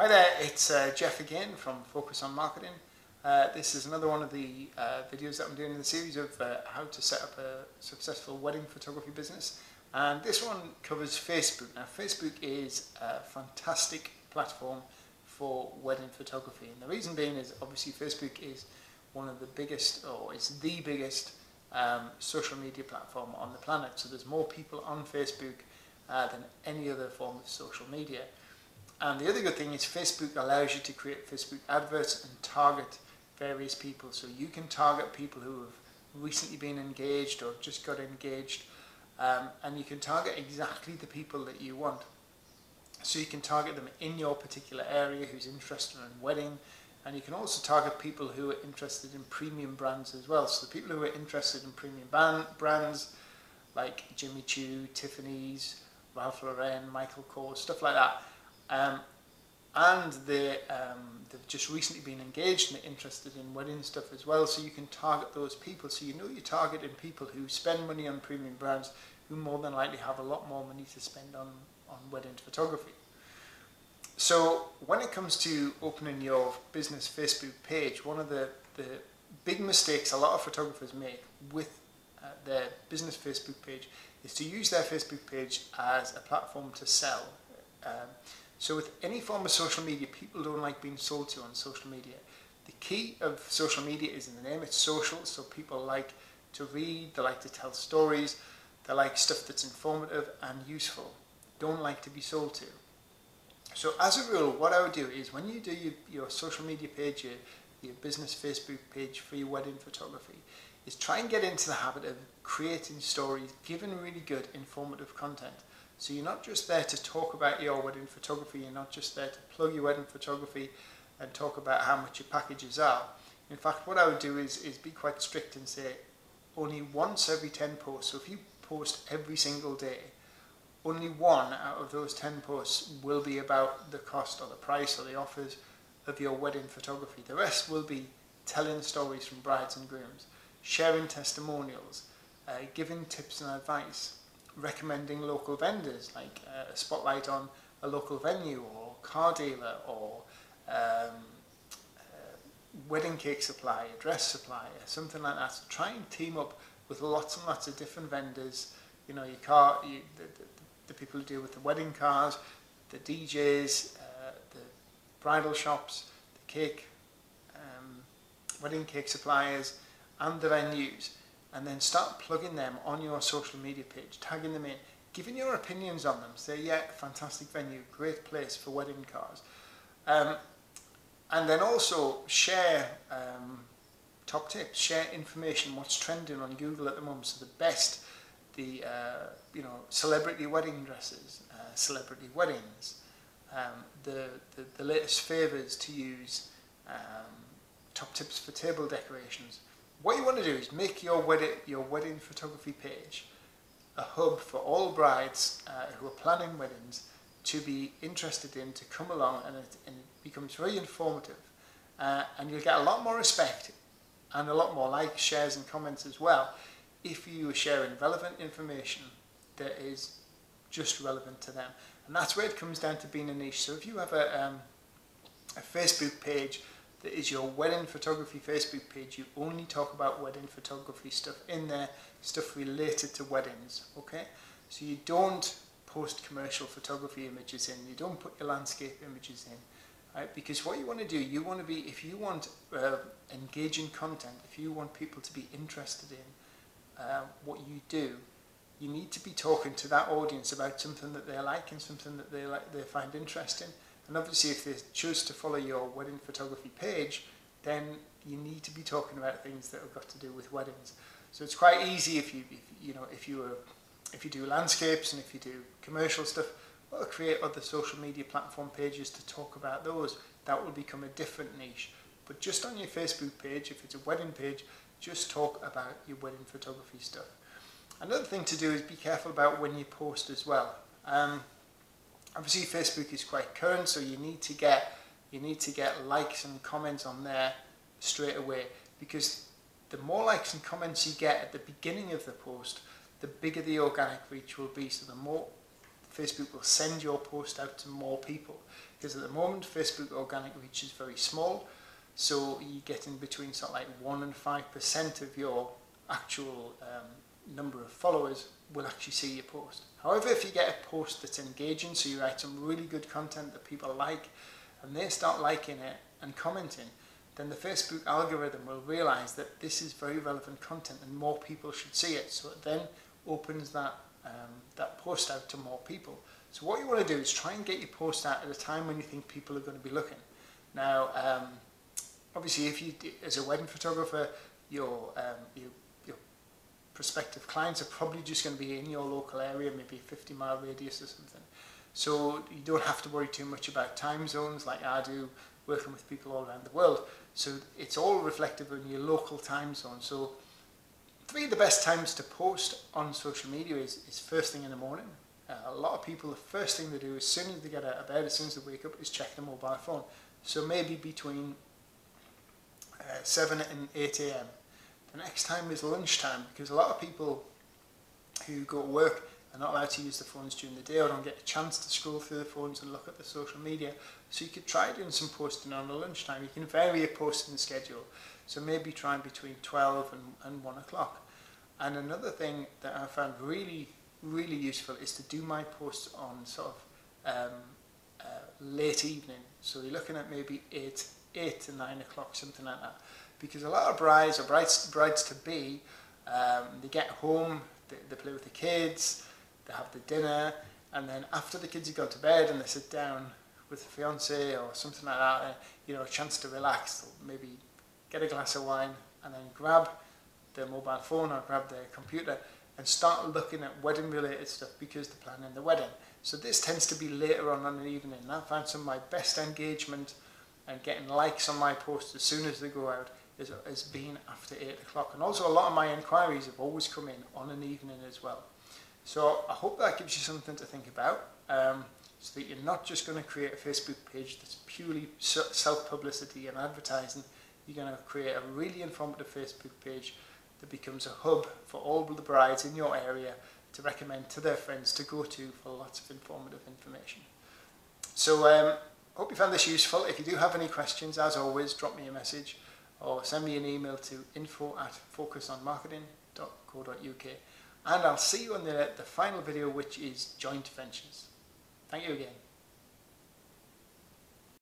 Hi there, it's Jeff again from Focus on Marketing. This is another one of the videos that I'm doing in the series of how to set up a successful wedding photography business. And this one covers Facebook. Now, Facebook is a fantastic platform for wedding photography. And the reason being is obviously Facebook is one of the biggest, or it's the biggest social media platform on the planet. So there's more people on Facebook than any other form of social media. And the other good thing is Facebook allows you to create Facebook adverts and target various people. So you can target people who have recently been engaged or just got engaged, and you can target exactly the people that you want. So you can target them in your particular area who's interested in wedding, and you can also target people who are interested in premium brands as well. So the people who are interested in premium brands like Jimmy Choo, Tiffany's, Ralph Lauren, Michael Kors, stuff like that. And they've just recently been engaged and they're interested in wedding stuff as well, so you can target those people. So you know you're targeting people who spend money on premium brands, who more than likely have a lot more money to spend on wedding photography. So when it comes to opening your business Facebook page, one of the big mistakes a lot of photographers make with their business Facebook page is to use their Facebook page as a platform to sell. So with any form of social media, people don't like being sold to on social media. The key of social media is in the name, it's social, so people like to read, they like to tell stories, they like stuff that's informative and useful, don't like to be sold to. So as a rule, what I would do is when you do your social media page, your business Facebook page for your wedding photography, is try and get into the habit of creating stories, giving really good informative content. So you're not just there to talk about your wedding photography, you're not just there to plug your wedding photography and talk about how much your packages are. In fact, what I would do is be quite strict and say only once every 10 posts. So if you post every single day, only one out of those 10 posts will be about the cost or the price or the offers of your wedding photography. The rest will be telling stories from brides and grooms, sharing testimonials, giving tips and advice, recommending local vendors, like a spotlight on a local venue or car dealer or wedding cake supplier, dress supplier, something like that. So try and team up with lots and lots of different vendors. You know, the people who deal with the wedding cars, the DJs, the bridal shops, the cake, wedding cake suppliers, and the venues. And then start plugging them on your social media page, tagging them in, giving your opinions on them. Say, yeah, fantastic venue, great place for wedding cars. And then also share top tips, share information, what's trending on Google at the moment. So the best, celebrity wedding dresses, celebrity weddings, the latest favours to use, top tips for table decorations. What you want to do is make your wedding photography page a hub for all brides who are planning weddings to be interested in, to come along, and it becomes very informative. And you'll get a lot more respect and a lot more likes, shares and comments as well if you are sharing relevant information that is just relevant to them. And that's where it comes down to being a niche. So if you have a Facebook page that is your wedding photography Facebook page, you only talk about wedding photography stuff in there, stuff related to weddings, okay? So you don't post commercial photography images in, you don't put your landscape images in, right? Because what you want to do, you want to be, if you want engaging content, if you want people to be interested in what you do, you need to be talking to that audience about something that they like and something that they find interesting. And obviously if they choose to follow your wedding photography page, then you need to be talking about things that have got to do with weddings. So it's quite easy if you do landscapes and if you do commercial stuff, well, create other social media platform pages to talk about those. That will become a different niche. But just on your Facebook page, if it's a wedding page, just talk about your wedding photography stuff. Another thing to do is be careful about when you post as well. Obviously Facebook is quite current, so you need to get likes and comments on there straight away, because the more likes and comments you get at the beginning of the post, the bigger the organic reach will be. So the more Facebook will send your post out to more people. Because at the moment, Facebook organic reach is very small, so you get in between sort of like 1 and 5% of your actual number of followers will actually see your post. However, if you get a post that's engaging, so you write some really good content that people like, and they start liking it and commenting, then the Facebook algorithm will realize that this is very relevant content and more people should see it. So it then opens that post out to more people. So what you want to do is try and get your post out at a time when you think people are going to be looking. Now, obviously, if you, as a wedding photographer, your prospective clients are probably just going to be in your local area, maybe a 50-mile radius or something. So you don't have to worry too much about time zones like I do, working with people all around the world. So it's all reflective in your local time zone. So 3 of the best times to post on social media is first thing in the morning. A lot of people, the first thing they do as soon as they get out of bed, as soon as they wake up, is check their mobile phone. So maybe between 7 and 8 a.m. The next time is lunchtime, because a lot of people who go to work are not allowed to use the phones during the day or don't get a chance to scroll through the phones and look at the social media. So you could try doing some posting on the lunchtime. You can vary your posting schedule. So maybe try between 12 and 1 o'clock. And another thing that I found really useful is to do my posts on sort of late evening. So you're looking at maybe 8 to 9 o'clock, something like that. Because a lot of brides or brides to be, they get home, they play with the kids, they have the dinner, and then after the kids have gone to bed and they sit down with the fiance or something like that, you know, a chance to relax, or maybe get a glass of wine and then grab their mobile phone or grab their computer and start looking at wedding related stuff because they're planning the wedding. So this tends to be later on in the evening, and I found some of my best engagement and getting likes on my posts as soon as they go out is being after 8 o'clock. And also a lot of my inquiries have always come in on an evening as well. So I hope that gives you something to think about, so that you're not just going to create a Facebook page that's purely self-publicity and advertising. You're going to create a really informative Facebook page that becomes a hub for all the brides in your area to recommend to their friends to go to for lots of informative information. So hope you found this useful. If you do have any questions, as always, drop me a message or send me an email to info@focusonmarketing.co.uk, and I'll see you on the final video, which is joint ventures. Thank you again.